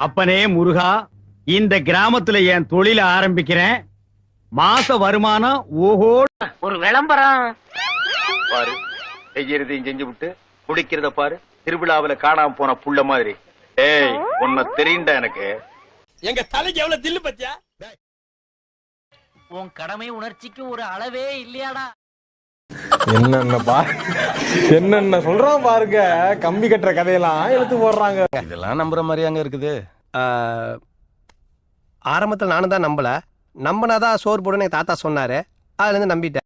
அப்பனே முருகா, இந்த கிராமத்துல என் தொழில ஆரம்பிக்கிறேன். மாச வருமானம் ஓஹோ. ஒரு விளம்பரம் பாரு, செய்யறதையும் செஞ்சு விட்டு குடிக்கிறத பாரு. திருவிழாவில காணாம போன புள்ள மாதிரி. ஏய், உன்னை தெரியுண்டா எனக்கு. எங்க தலைக்கு எவ்வளவு தில்லு பத்தியா? உன் கடமை உணர்ச்சிக்கு ஒரு அளவே இல்லையாடா. என்னென்ன சொல்றான் பாருங்க. கம்பி கட்டுற கதையெல்லாம் எடுத்து போடுறாங்க. இதெல்லாம் நம்புற மாதிரி அங்க இருக்குது. ஆரம்பத்தில் நானும் தான் நம்பனாதான் சோறு போடுன்னு எங்க தாத்தா சொன்னாரு. அதுல இருந்து நம்பிட்டேன்.